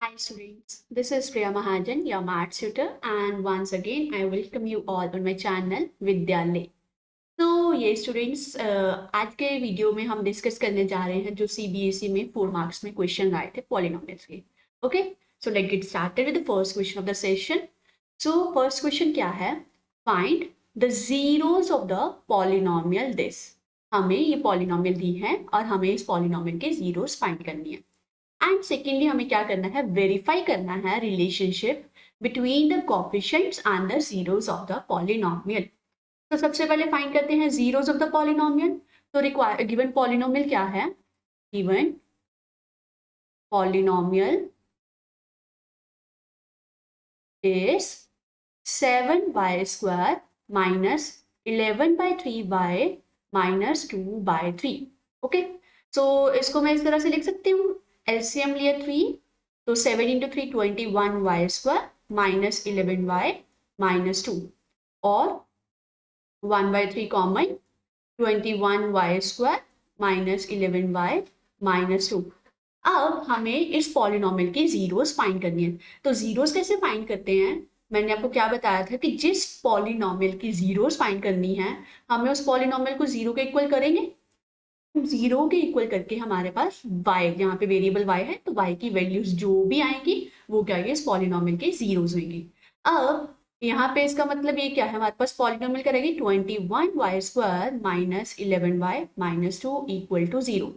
Hi students, this is Priya Mahajan, your maths tutor, and once again I welcome you all on my channel Vidyalay. तो ये students आज के video में हम discuss करने जा रहे हैं जो CBSE में 4 मार्क्स में क्वेश्चन आए थे पॉलिनोमियल्स के. Okay, so let's get started with the first question of the session. So first question क्या है? Find the zeros of the polynomial this. हमें ये पॉलिनोमियल दी है और हमें इस पॉलिनोमियल के जीरोस फाइंड करनी है. एंड सेकेंडली हमें क्या करना है? वेरीफाई करना है relationship between the coefficients and the zeros of the polynomial. तो सबसे पहले फाइंड करते हैं जीरोस ऑफ द पॉलिनोमियल. तो गिवन पॉलिनोमियल क्या है? Given polynomial is 7y² minus 11/3y minus 2/3. Okay, so इसको मैं इस तरह से लिख सकती हूँ. एलसीएम लिया 3, तो 7 into 3 21y² minus 11y minus 2 और 1/3 common 21y² minus 11y minus 2. अब हमें इस पॉलिनोमियल की जीरोस फाइंड करनी है. तो जीरोस कैसे फाइंड करते हैं? मैंने आपको क्या बताया था कि जिस पॉलिनोमियल की जीरोस फाइंड करनी है हमें उस पॉलिनोमियल को जीरो के इक्वल करेंगे. जीरो के इक्वल करके हमारे पास y, यहाँ पे वेरिएबल y है तो y की वैल्यूज जो भी आएंगी वो क्या है? इस पॉलिनोमियल के जीरोस होंगी. अब यहाँ पे इसका मतलब ये क्या है? हमारे पास पॉलिनोमियल करेगी 21y² minus 11y minus 2 equal to 0.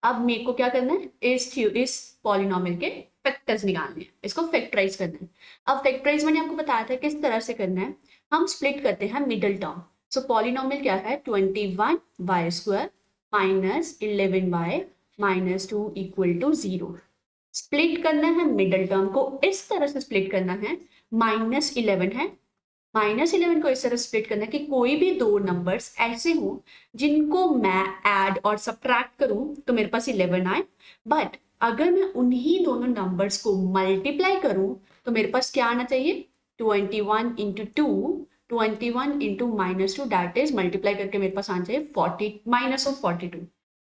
अब मेरे को क्या करना है? इस पॉलिनोमियल के फैक्टर्स निकालने हैं, इसको फैक्टराइज करना है. अब फैक्टराइज मैंने आपको बताया था किस तरह से करना है. हम स्प्लिट करते हैं मिडल टर्म. सो पॉलिनोमियल क्या है? 21y² minus 11y minus 2 equal to 0. Split करना है मिडल टर्म को, इस तरह से स्प्लिट करना है. -11 है, -11 को इस तरह स्प्लिट करना है कि कोई भी दो नंबर्स ऐसे हो जिनको मैं ऐड और सब्ट्रैक्ट करूं तो मेरे पास 11 आए. बट अगर मैं उन्हीं दोनों नंबर्स को मल्टीप्लाई करूं तो मेरे पास क्या आना चाहिए? 21 into 2, 21 into -2 that is multiply करके मेरे पास आना चाहिए 40 -42.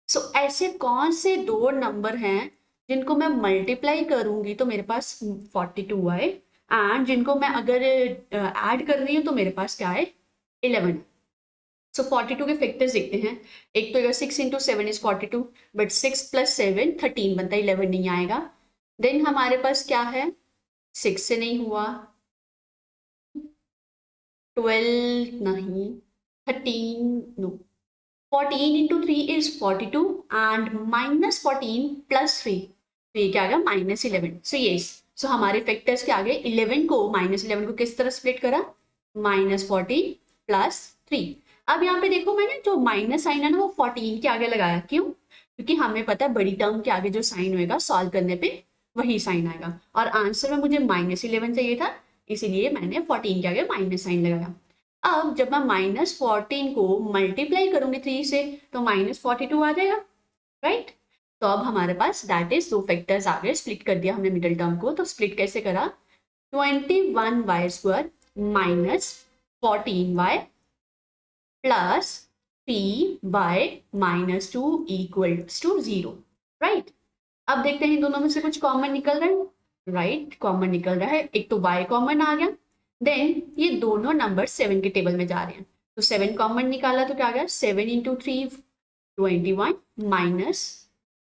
सो ऐसे कौन से दो नंबर हैं जिनको मैं मल्टीप्लाई करूंगी तो मेरे पास 42 आए, एंड जिनको मैं अगर ऐड कर रही हूँ तो मेरे पास क्या है? 11. सो 42 के फैक्टर्स देखते हैं. एक तो 6 into 7 is 42, बट 6 + 7 13 बनता है, 11 नहीं आएगा. देन हमारे पास क्या है? 6 से नहीं हुआ, 12 नहीं, 13 नो, 14 into 3 is 42 and -14 + 3, तो ये क्या आ गया? -11. सो यस, सो हमारे फैक्टर्स क्या आ गए? 11 को -11 को किस तरह स्प्लिट करा? -14 + 3. अब यहाँ पे देखो मैंने जो माइनस साइन है ना वो 14 के आगे लगाया. क्यों? क्योंकि हमें पता है बड़ी टर्म के आगे जो साइन होएगा सॉल्व करने पे वही साइन आएगा, और आंसर में मुझे -11 चाहिए था, इसीलिए मैंने 14 के आगे माइनस साइन लगाया. अब जब मैं -14 को मल्टीप्लाई करूंगी 3 से तो -42 आ जाएगा, राइट? तो अब हमारे पास दैट इज दो फैक्टर्स आ गए. स्प्लिट कर दिया हमने मिडिल टर्म को. तो स्प्लिट कैसे करा? 21y² minus 14y plus 3y minus 2 equals to 0, right? अब देखते हैं इन दोनों में से कुछ कॉमन निकल रहा है. राइट, कॉमन निकल रहा है. एक तो y कॉमन आ गया. देन ये दोनों नंबर 7 के टेबल में जा रहे हैं, तो 7 कॉमन निकाला तो क्या आ गया? 7 into 3 21 माइनस,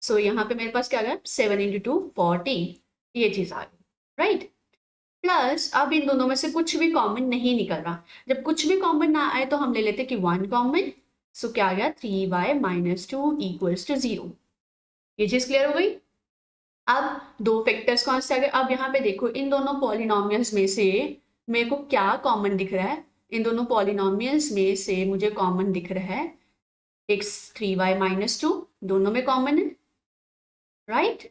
सो यहाँ पे मेरे पास क्या आ गया? 7 into 2 14, ये चीज आ गई, राइट? प्लस अब इन दोनों में से कुछ भी कॉमन नहीं निकल रहा. जब कुछ भी कॉमन ना आए तो हम ले लेते कि 1 कॉमन. सो क्या आ गया? 3y minus 2 equals to 0. ये चीज क्लियर हो गई. अब दो फैक्टर्स कौन से आ गए? अब यहाँ पे देखो इन दोनों पॉलिनोमियल्स में से मेरे को क्या कॉमन दिख रहा है? इन दोनों पॉलिनोमियल्स में से मुझे कॉमन दिख रहा है x 3y minus 2, दोनों में कॉमन है, राइट?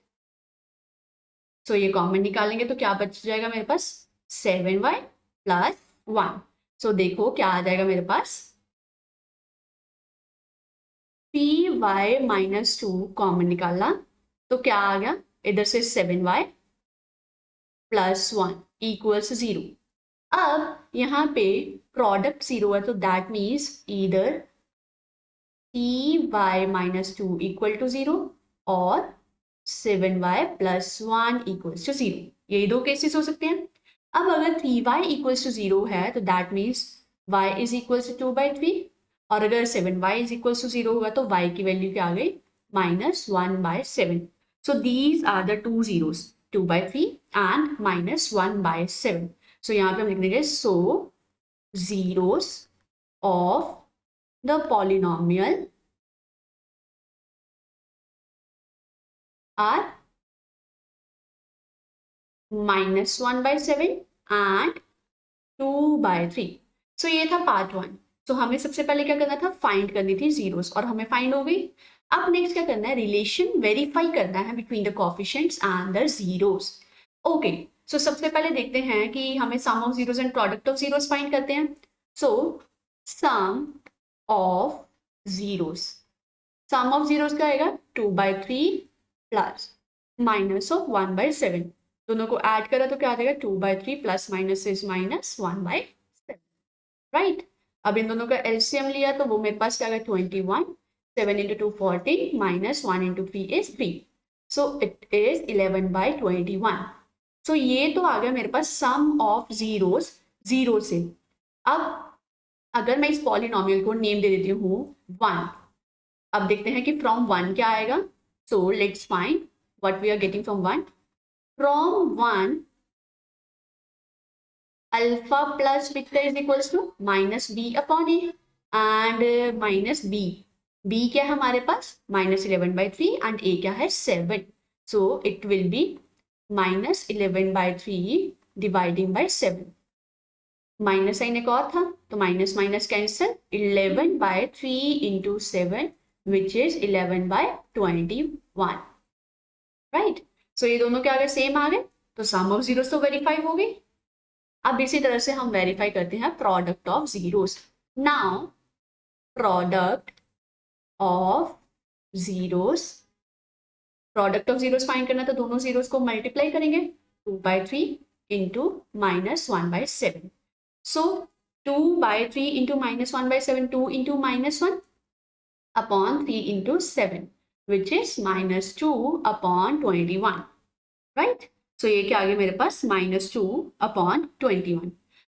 सो ये कॉमन निकालेंगे तो क्या बच जाएगा मेरे पास? 7y plus 1. सो देखो क्या आ जाएगा मेरे पास? 3y minus 2 कॉमन निकाला तो क्या आ गया? इधर से 7y plus 1 equals 0. अब यहाँ पे प्रोडक्ट 0 है तो that means either 3y minus 2 equal to 0 और 7y प्लस 1 इक्वल्स टू 0। यही दो केसेस हो सकते हैं। अब अगर 3y इक्वल्स टू 0 है तो that means y is equals to 2/3, और अगर 7y इज इक्वल्स टू 0 होगा तो y की वैल्यू क्या आ गई, -1/7। So these are the two zeros, 2/3 and -1/7। सो यहाँ पे हम लिख देंगे सो zeros of the polynomial are -1/7 and 2/3। सो ये था पार्ट 1। सो हमें सबसे पहले क्या करना था, फाइंड करनी थी जीरोस, और हमें फाइंड हो गई। अब नेक्स्ट क्या करना है, रिलेशन वेरीफाई करना है between the coefficients and the zeros. Okay, so सबसे पहले देखते हैं कि हमें sum of zeros and product of zeros find करते हैं। So sum of zeros, sum of zeros क्या आएगा, 2/3 प्लस माइनस ऑफ 1/7। दोनों को ऐड करा तो क्या आ जाएगा, 2/3 प्लस माइनस इज -1/7, राइट। अब इन दोनों का एलसीएम लिया तो वो मेरे पास क्या आ गया, 21, 7 into 2 40, minus 1 into 3 is 3, so it is 11/21। so ये तो आ गया मेरे पास सम ऑफ जीरोस जीरो से। अब अगर मैं इस पॉलिनोमियल को नेम दे देती हूँ 1, अब देखते हैं कि फ्रॉम 1 क्या आएगा। So let's find what we are getting from 1। From 1 alpha plus beta is equals to -b/a and minus b क्या है हमारे पास, -11/3 एंड a क्या है 7। So it will be -11/3 dividing by 7। Minus sign एक और था तो minus minus cancel, 11/3 into 7 which is 11/21, right. So ये दोनों क्या आ गए, सेम आ गए, तो सम ऑफ जीरोस तो वेरीफाई हो गई। अब इसी तरह से हम वेरीफाई करते हैं product of zeros. Now product of zeros, product of zeros find करना तो दोनों जीरोस को मल्टीप्लाई करेंगे, 2/3 into -1/7। So 2/3 into -1/7, 2 into -1 upon 3 into 7, which is -2/21, right? So ये क्या आ गया मेरे पास, -2/21।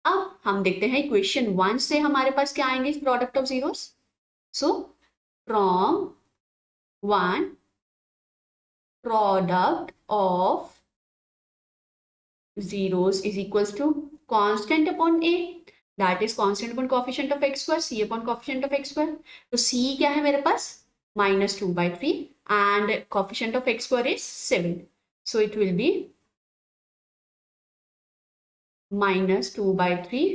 अब हम देखते हैं इक्वेशन 1 से हमारे पास क्या आएंगे product of zeros. So from 1 product of zeros is equals to constant upon a, that is constant upon coefficient of x square, c upon coefficient of x square। तो c क्या है मेरे पास, -2/3 and coefficient of x square is 7, so it will be -2/3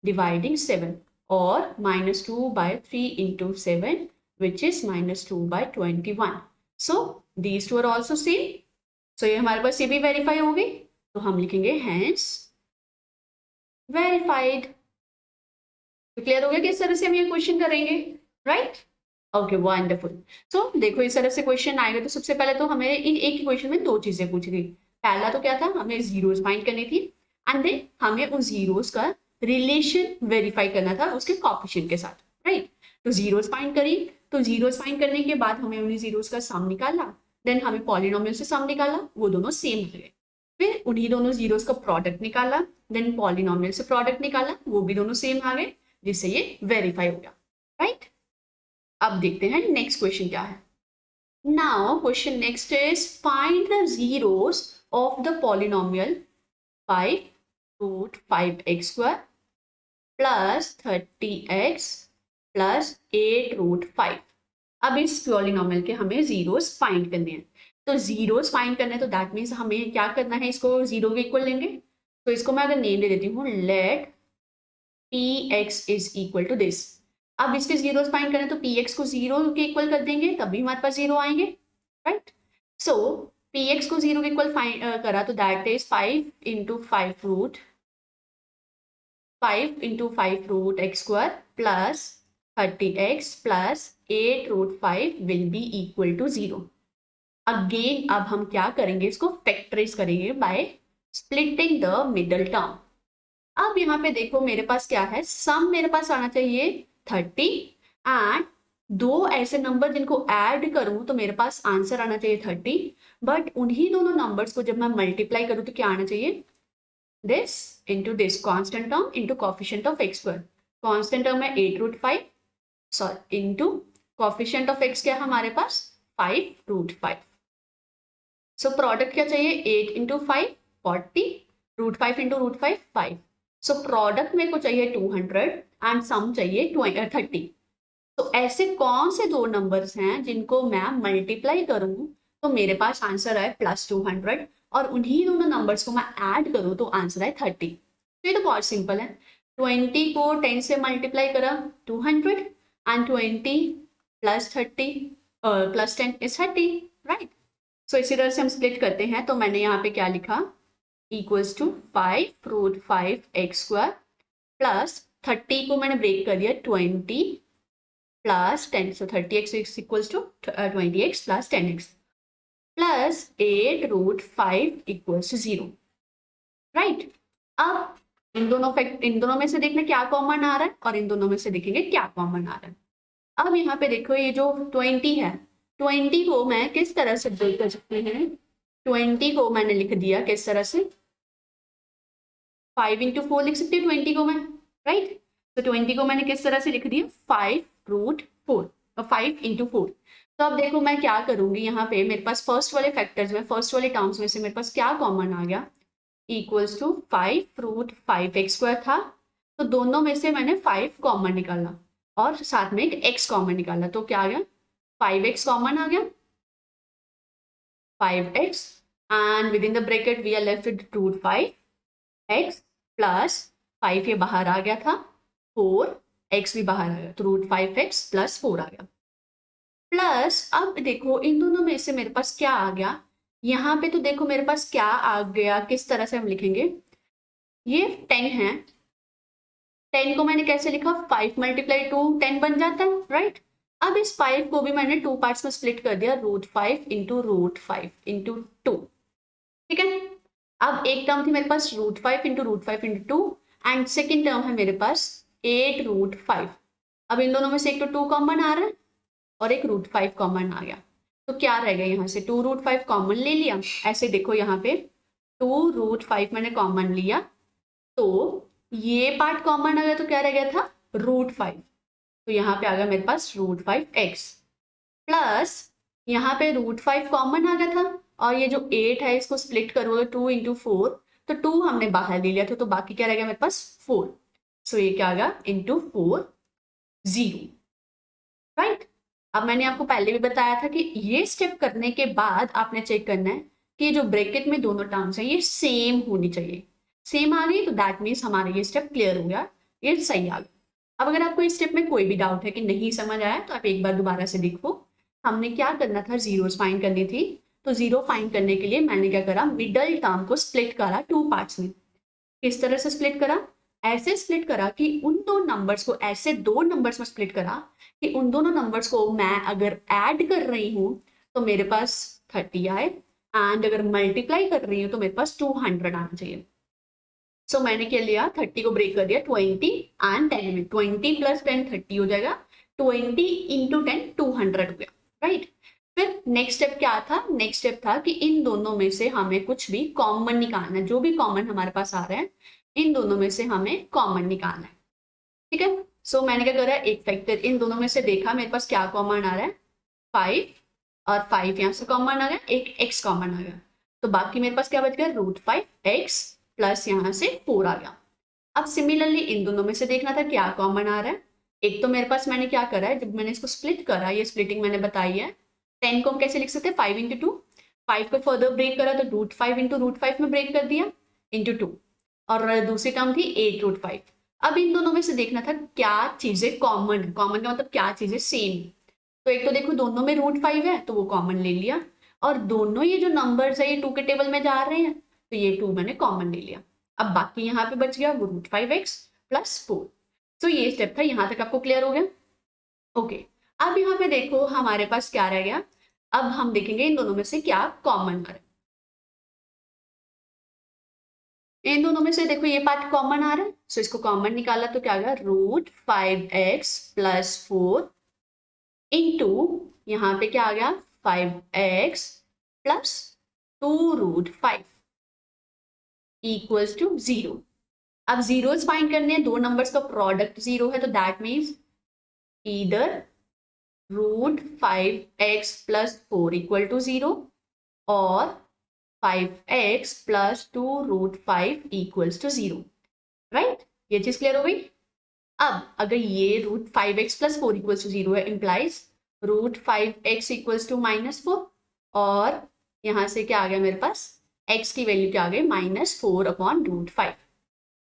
dividing 7 or -2/3 into 7 which is -2/21। so these two are also same। so ये हमारे पास ये भी verify हो गई, तो हम लिखेंगे hence verified। तो क्लियर हो गया कि इस तरह से हम ये क्वेश्चन करेंगे, राइट। Okay wonderful. सो देखो इस तरह से क्वेश्चन आएगा तो सबसे पहले तो हमें एक ही क्वेश्चन में दो चीजें पूछी थी। पहला तो क्या था, हमें जीरोस फाइंड करनी थी एंड देन हमें उन जीरोस का रिलेशन वेरीफाई करना था उसके कोएफिशिएंट के साथ, राइट। तो जीरोस फाइंड करी, तो जीरोस फाइंड करने के बाद हमें उन्हीं जीरोस का सम निकालना, देन हमें पॉलिनोमियल से सम निकाला, वो दोनों सेम हो गए। फिर उन्हीं दोनों जीरोस का प्रोडक्ट निकाला, देन पॉलिनोमियल से प्रोडक्ट निकाला, वो भी दोनों सेम आ गए, जिससे ये वेरीफाई हो गया, राइट। अब देखते हैं नेक्स्ट क्वेश्चन क्या है। Now question next is find the zeros of the polynomial 5√5x² plus 30x plus 8√5। अब इस पॉलिनोमियल के हमें जीरोस फाइंड करने हैं। तो जीरोस फाइंड करना है तो दैट मीन्स हमें क्या करना है, इसको जीरो के इक्वल लेंगे। तो इसको मैं अगर नेम दे देती हूँ let px is equal to this. अब इसके जीरोस फाइंड करें तो px को जीरो के इक्वल कर देंगे तभी हमारे पास जीरो आएंगे, राइट। सो px को जीरो के इक्वल फाइंड करा तो that is 5 into 5√x² plus 30x plus 8√5 will be equal to 0। Again अब हम क्या करेंगे, इसको फैक्टराइज करेंगे by splitting the middle term. अब यहाँ पे देखो मेरे पास क्या है, सम मेरे पास आना चाहिए 30 एंड दो ऐसे नंबर जिनको ऐड करूं तो मेरे पास आंसर आना चाहिए 30, बट उन्हीं दोनों नंबर्स को जब मैं मल्टीप्लाई करूं तो क्या आना चाहिए, this into this constant term into coefficient of x square. constant term है 8√5, sorry into coefficient of x क्या है हमारे पास 5√5. सो प्रोडक्ट क्या चाहिए 8 इंटू 5 40, √5 इंटू √5 5. सो प्रोडक्ट मेरे को चाहिए 200 एंड सम चाहिए 30. तो ऐसे कौन से दो नंबर्स हैं जिनको मैं मल्टीप्लाई करूं तो मेरे पास आंसर आए +200, और उन्हीं दोनों नंबर्स को मैं ऐड करूं तो आंसर आए 30. तो ये तो बहुत सिंपल है. 20 को 10 से मल्टीप्लाई करा 200 and 20 plus 30 plus 10 is 30, right. So इसी तरह से हम स्प्लिट करते हैं. तो मैंने यहाँ पे क्या लिखा, इक्वल्स टू 5√5x² प्लस 30 को मैंने ब्रेक कर दिया 20 plus 10, so 30x is equals to 20x plus 10x plus 8√5 equals to 0, right. अब इन दोनों में से देखना क्या कॉमन आ रहा है और इन दोनों में से देखेंगे क्या कॉमन आ रहा है. अब यहाँ पे देखो ये जो 20 है, 20 को मैं किस तरह से ब्रेक कर सकते हैं. 20 को मैंने लिख दिया किस तरह से, 5 इंटू 4 लिख सकते हैं 20 को मैं, राइट. तो 20 को मैंने किस तरह से लिख दिया 5√4 और 5 इंटू 4. तो अब देखो मैं क्या करूंगी, यहाँ पे मेरे पास फर्स्ट वाले फैक्टर्स में, फर्स्ट वाले टर्म्स में से मेरे पास क्या कॉमन आ गया, इक्वल्स टू 5√5x² था. तो दोनों में से मैंने 5 कॉमन निकाला और साथ में एक x कॉमन निकाला. तो क्या आ गया 5x कॉमन आ गया, 5x and with in the bracket we are left with √5x plus 5 ये बाहर आ गया था, 4x भी बाहर आ गया, तो √5x प्लस 4 आ गया. प्लस अब देखो इन दोनों में से मेरे पास क्या आ गया, यहाँ पे तो देखो मेरे पास क्या आ गया, किस तरह से हम लिखेंगे, ये 10 है. 10 को मैंने कैसे लिखा, 5 × 2 10 बन जाता है, राइट. अब इस 5 को भी मैंने 2 पार्ट्स में स्प्लिट कर दिया, √5 इंटू √5 इंटू 2, ठीक है. अब एक टर्म थी मेरे पास √5 into √5 into 2 and second term है मेरे पास 8√5. अब इन दोनों में से एक तो 2 कॉमन आ रहा है और एक √5 कॉमन आ गया. तो क्या रहेगा, यहाँ से 2√5 कॉमन ले लिया, ऐसे देखो यहाँ पे 2√5 मैंने कॉमन लिया, तो ये पार्ट कॉमन आ गया, तो क्या रह गया था √5. तो यहाँ पे आ गया मेरे पास √5x प्लस यहाँ पे √5 कॉमन आ गया था, और ये जो 8 है इसको स्प्लिट करोगे 2 इंटू 4, तो 2 हमने बाहर ले लिया था, तो बाकी क्या रह गया मेरे पास 4. सो ये क्या आ गया इंटू 4 0, राइट. अब मैंने आपको पहले भी बताया था कि ये स्टेप करने के बाद आपने चेक करना है कि जो ब्रैकेट में दोनों टर्म्स हैं ये सेम होनी चाहिए. सेम आ गई तो दैट मीन्स हमारा ये स्टेप क्लियर हो गया, ये सही आ गया. अब अगर आपको इस स्टेप में कोई भी डाउट है कि नहीं समझ आया तो आप एक बार दोबारा से देखो. हमने क्या करना था, जीरोस फाइंड करनी थी. तो जीरो फाइंड करने के लिए मैंने क्या करा, मिडल टर्म को स्प्लिट करा 2 पार्ट्स में. किस तरह से स्प्लिट करा, ऐसे स्प्लिट करा कि उन दो नंबर्स को, ऐसे दो नंबर्स में स्प्लिट करा कि उन दोनों नंबर्स को मैं अगर ऐड कर रही हूँ तो मेरे पास 30 आए, एंड अगर मल्टीप्लाई कर रही हूँ तो मेरे पास 200 आना चाहिए. सो मैंने क्या लिया, 30 को ब्रेक कर दिया 20 एंड 10 में, 20 प्लस 10 30 हो जाएगा, 20 इंटू 10 200 हो गया, राइट. फिर नेक्स्ट स्टेप क्या था, नेक्स्ट स्टेप था कि इन दोनों में से हमें कुछ भी कॉमन निकालना है, जो भी कॉमन हमारे पास आ रहा है इन दोनों में से हमें कॉमन निकालना है, ठीक है. सो मैंने क्या करा, एक फैक्टर इन दोनों में से देखा मेरे पास क्या कॉमन आ रहा है, 5 और 5 यहाँ से कॉमन आ गया, एक x कॉमन आ गया, तो बाकी मेरे पास क्या बच गया √5x प्लस यहाँ से 4 आ गया. अब सिमिलरली इन दोनों में से देखना था क्या कॉमन आ रहा है. एक तो मेरे पास मैंने क्या करा है, जब मैंने इसको स्प्लिट करा, ये स्प्लिटिंग मैंने बताई है, 10 को हम कैसे लिख सकते हैं 5 इंटू 2, 5 को फर्दर ब्रेक करा तो √5 इंटू √5 में ब्रेक कर दिया इंटू 2, और दूसरी टर्म थी 8√5. अब इन दोनों में से देखना था क्या चीजें कॉमन है, कॉमन का मतलब क्या चीजें सेम. तो एक तो देखो दोनों में √5 है तो वो कॉमन ले लिया, और दोनों ये जो नंबर्स है ये 2 के टेबल में जा रहे हैं तो ये 2 मैंने कॉमन ले लिया. अब बाकी यहाँ पे बच गया वो √5x प्लस 4. तो ये स्टेप था, यहाँ तक आपको क्लियर हो गया, ओके. अब यहाँ पे देखो हमारे पास क्या रह गया, अब हम देखेंगे इन दोनों में से क्या कॉमन आ रहा है. इन दोनों में से देखो ये पार्ट कॉमन आ रहा है, सो इसको कॉमन निकाला तो क्या आ गया √5x प्लस 4 इंटू यहाँ पे क्या आ गया 5x प्लस 2√5 इक्वल्स टू 0। अब जीरोस फाइंड करने हैं, दो नंबर्स का प्रोडक्ट 0 है, तो that means either √5x plus 4 equal to 0 और 5x plus 2√5 equals to 0। Right, ये चीज क्लियर हो गई। अब अगर ये √5x प्लस 4 इक्वल्स टू 0 है, इम्प्लाइज √5x इक्वल्स टू -4 और यहां से क्या आ गया मेरे पास, x की वैल्यू क्या आ गई -4 upon √5।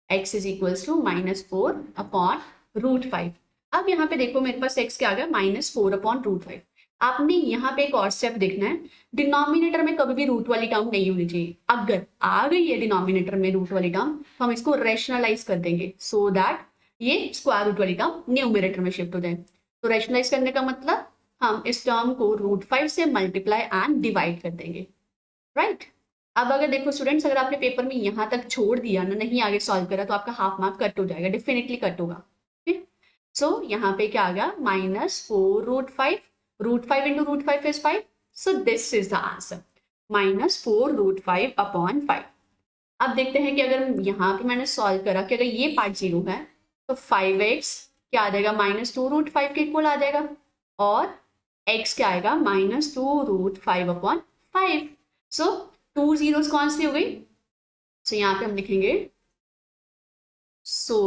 x is equals to -4 upon √5। अब यहाँ पे देखो मेरे पास x क्या आ गया -4 अपॉन √5। आपने यहाँ पे एक और स्टेप देखना है, डिनोमिनेटर में कभी भी रूट वाली टर्म नहीं होनी चाहिए। अगर आ गई है डिनोमिनेटर में रूट वाली टर्म तो हम इसको रैशनलाइज कर देंगे सो दैट ये स्क्वायर रूट वाली टर्म न्यूमरेटर में शिफ्ट हो जाए। तो रैशनलाइज करने का मतलब हम इस टर्म को √5 से मल्टीप्लाई एंड डिवाइड कर देंगे। राइट, अब अगर देखो स्टूडेंट्स, अगर आपने पेपर में यहाँ तक छोड़ दिया ना, नहीं आगे सॉल्व करा, तो आपका हाफ मार्क कट हो जाएगा, डेफिनेटली कट होगा। ठीक, सो यहाँ पे क्या आ गया -4√5, √5 into √5 is 5, so this is the answer -4√5 upon 5। अब देखते हैं कि अगर यहाँ पे मैंने सॉल्व करा कि अगर ये पार्ट 0 है तो 5x क्या आ जाएगा -2√5 के इक्वल आ जाएगा और x क्या आएगा -2√5 अपॉन 5। सो 2 zeros कौन सी हो गई, सो यहाँ पे हम लिखेंगे सो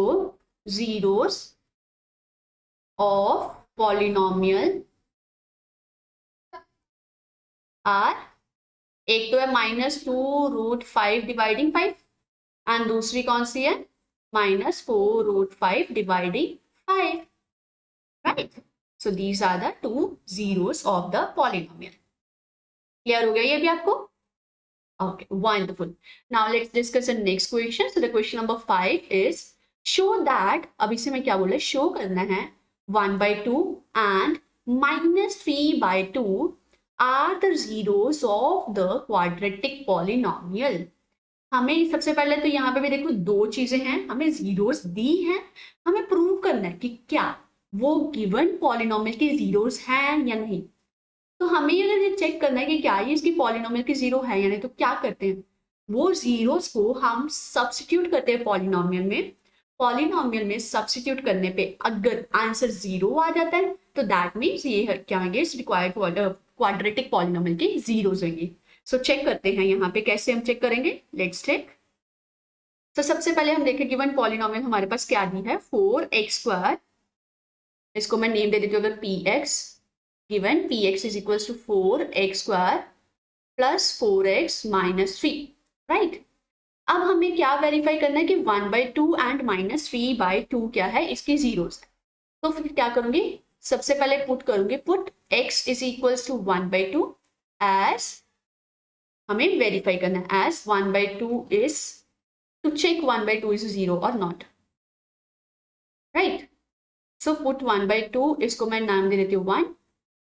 zeros ऑफ पॉलिनोमियल आर, एक तो है -2√5 डिवाइडिंग 5 एंड दूसरी कौन सी है -4√5 dividing 5। Right, so these are the 2 zeros of the polynomial. Clear हो गया ये भी आपको? Okay, wonderful. Now let's discuss the next question. So the question number 5 is show that, अभी से मैं क्या बोला, show करना है 1/2 and -3/2 are the zeros of the quadratic polynomial. हमें सबसे पहले तो यहाँ पे भी देखो दो चीजें हैं, हमें जीरोस दी हैं, हमें प्रूव करना है कि क्या वो गिवन पॉलिनोमियल के जीरोस हैं या नहीं। तो हमें अगर ये चेक करना है कि क्या ये इसकी पॉलिनोमियल की 0 है या नहीं, तो क्या करते हैं, वो जीरोस को हम सब्स्टिट्यूट करते हैं पॉलिनोमियल में। पॉलिनोमियल में सब्स्टिट्यूट करने पे अगर आंसर 0 आ जाता है तो दैट मीन्स ये क्या होंगे, इस रिक्वायर्ड क्वाड्रेटिक पॉलिनोमियल के जीरोस होंगे। सो चेक करते हैं यहाँ पे कैसे हम चेक करेंगे, लेट्स चेक। तो सबसे पहले हम देखें गिवन पॉलिनोमियल हमारे पास क्या दी है 4x², इसको मैं नेम दे देती हूँ अगर px, given px is equals to 4x² plus 4x minus 3, right? अब हमें क्या वेरीफाई करना है कि 1/2 एंड -3/2 क्या है, इसकी जीरोस। तो फिर क्या करूंगी, सबसे पहले पुट करूंगी, put x is equals to 1/2 as, हमें वेरीफाई करना है as 1/2 is, to check 1/2 is 0 or not, right? So put 1/2, इसको मैं नाम दे देती हूँ 1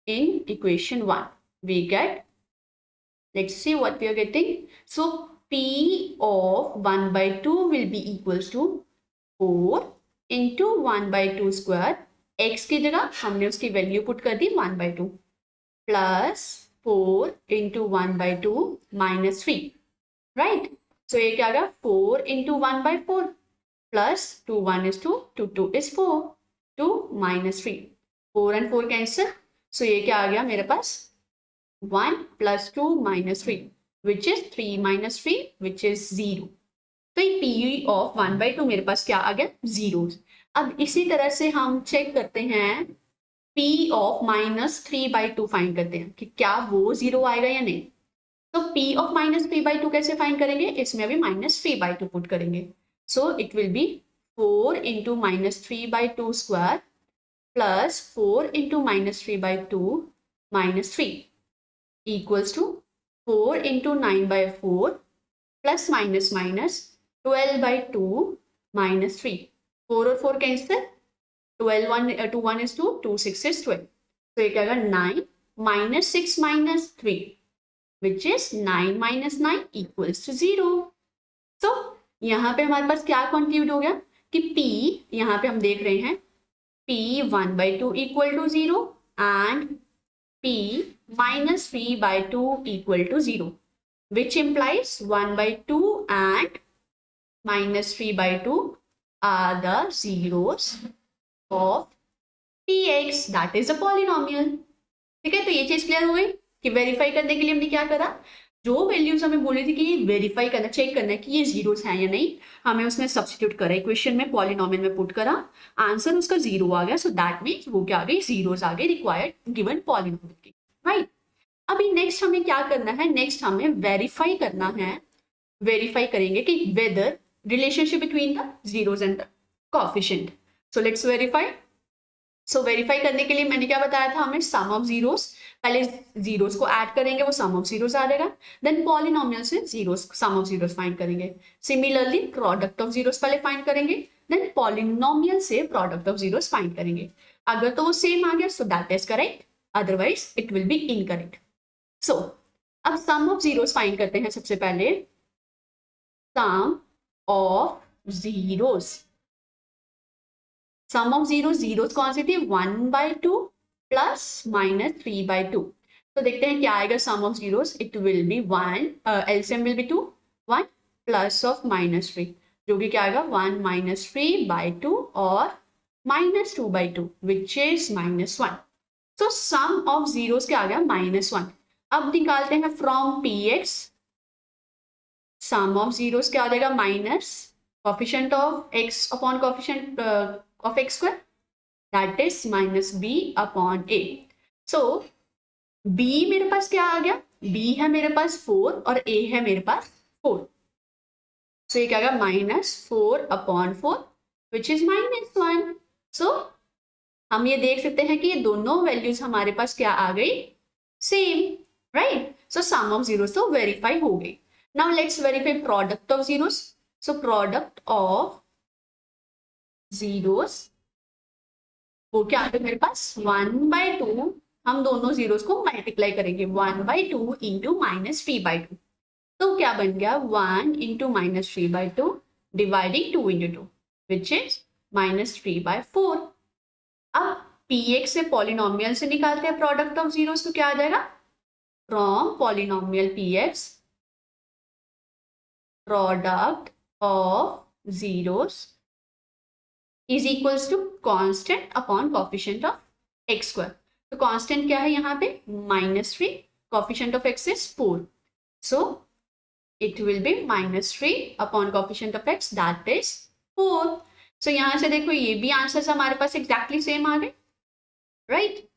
in equation 1, we get, let's see what we are getting. So p of 1/2 will be equals to 4 into 1/2 square, x की जगह हमने उसकी वैल्यू पुट कर दी 1/2 plus 4 into 1/2 minus 3, right? So ये क्या आएगा 4 into 1/4 plus 2 1 is 2 2 2 is 4 2 minus 3, 4 and 4 cancel. So ये क्या आ गया मेरे पास 1 plus 2 minus 3 which is 3 minus 3 which is 0. तो ये p of 1/2 मेरे पास क्या आ गया 0. अब इसी तरह से हम चेक करते हैं p of -3/2 फाइंड करते हैं कि क्या वो 0 आएगा या नहीं। तो p of -3/2 कैसे फाइंड करेंगे, इसमें अभी -3/2 पुट करेंगे। सो it will B 4 into -3/2 square plus 4 into -3/2 minus 3 equals to 4 into 9/4 plus minus 12/2 minus 3, 4 और 4 cancel, 2 1 is 2 2 6 is 12, तो ये क्या होगा 9 minus 6 minus 3 which is 9 minus 9 equals to 0. तो यहाँ पे हमारे पास क्या कंक्लूड हो गया कि p, यहाँ पे हम देख रहे हैं p 1/2 equal to 0 and p minus 3 by 2 equal to 0, which implies 1 by 2 and minus 3 by 2 are the zeros of px, that is a polynomial. ठीक है, तो ये चीज क्लियर हो गई कि वेरीफाई करने के लिए हमने क्या करा, जो वैल्यूज हमें बोली थी कि ये वेरीफाई करना, चेक करना है कि ये जीरोस हैं या नहीं, हमें उसमें सब्स्टिट्यूट करा, इक्वेशन में पॉलिनोमियल में पुट करा, आंसर उसका 0 आ गया, सो दैट मीन्स वो क्या आ गई, जीरोस आ गए रिक्वायर्ड गिवन पॉलिनोमियल की, राइट। अभी नेक्स्ट हमें क्या करना है, नेक्स्ट हमें वेरीफाई करना है, वेरीफाई करेंगे कि whether relationship between the zeros and the coefficient. So let's verify. So verify करने के लिए मैंने क्या बताया था, हमें सम ऑफ जीरोस, पहले जीरोस को ऐड करेंगे, वो सम ऑफ जीरोस आ जाएगा, देन पॉलिनोमियल से zeros, sum of zeros find करेंगे, सिमिलरली प्रोडक्ट ऑफ जीरोस पहले फाइंड करेंगे, देन पॉलिनोमियल से प्रोडक्ट ऑफ जीरोस फाइंड करेंगे। अगर तो वो सेम आ गया so that is correct, otherwise it will be incorrect. So अब सम ऑफ जीरोस फाइंड करते हैं। सबसे पहले sum of zeros, sum of zeros, zeros कौन सी थी, 1 by 2 प्लस माइनस 3 by 2। तो देखते हैं क्या आएगा sum of zeros, it will be 1, LCM will be 2, 1 plus of minus 3, जो कि क्या आएगा 1 minus 3 by 2 और minus 2 by 2 which is -1। so sum of zeros क्या आ गया, -1। अब निकालते हैं from px, sum of zeros क्या आ जाएगा, minus coefficient of x upon coefficient of x square, that is minus b upon a। So b मेरे पास क्या आ गया, b है मेरे पास 4 और a है मेरे पास 4, सो ये क्या आ गया -4 अपॉन 4 विच इज -1। सो हम ये देख सकते हैं कि ये दोनों वैल्यूज हमारे पास क्या आ गई, same, right. So sum of zeros तो वेरीफाई हो गई। Now let's verify product of zeros. So product of zeros वो क्या आ गया मेरे पास, 1 by 2, हम दोनों जीरोस को मल्टीप्लाई करेंगे, 1 by 2 इंटू -3 by 2, तो क्या बन गया 1 into -3 by 2 dividing 2 into 2 which is -3 by 4। अब px से पॉलिनोमियल से निकालते हैं प्रोडक्ट ऑफ जीरोस, तो क्या आ जाएगा, from polynomial px product of zeros is equals to constant upon coefficient of x square. तो कांस्टेंट क्या है यहाँ पे, -3, coefficient of x is 4, so it will be -3 upon coefficient of x, that is 4। so यहाँ से देखो ये भी आंसर्स हमारे पास एग्जैक्टली सेम आ गए, राइट।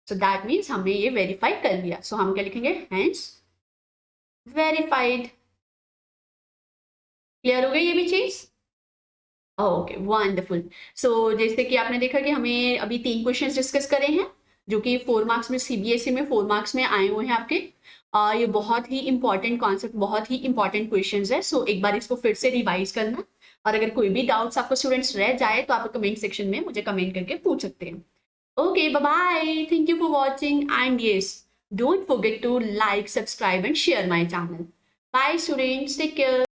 सो दैट मीन्स हमने ये वेरीफाई कर लिया। सो हम क्या लिखेंगे, हेंस वेरीफाइड। क्लियर हो गई ये भी चीज, ओके वंडरफुल। सो जैसे कि आपने देखा कि हमें अभी 3 क्वेश्चंस डिस्कस करे हैं जो कि 4 मार्क्स में, सीबीएसई में 4 मार्क्स में आए हुए हैं आपके। ये बहुत ही इंपॉर्टेंट कॉन्सेप्ट, बहुत ही इंपॉर्टेंट क्वेश्चंस है। सो एक बार इसको फिर से रिवाइज करना, और अगर कोई भी डाउट्स आपको स्टूडेंट्स रह जाए तो आप कमेंट सेक्शन में मुझे कमेंट करके पूछ सकते हैं। Okay bye bye, thank you for watching, and yes don't forget to like, subscribe and share my channel. Bye students, take care.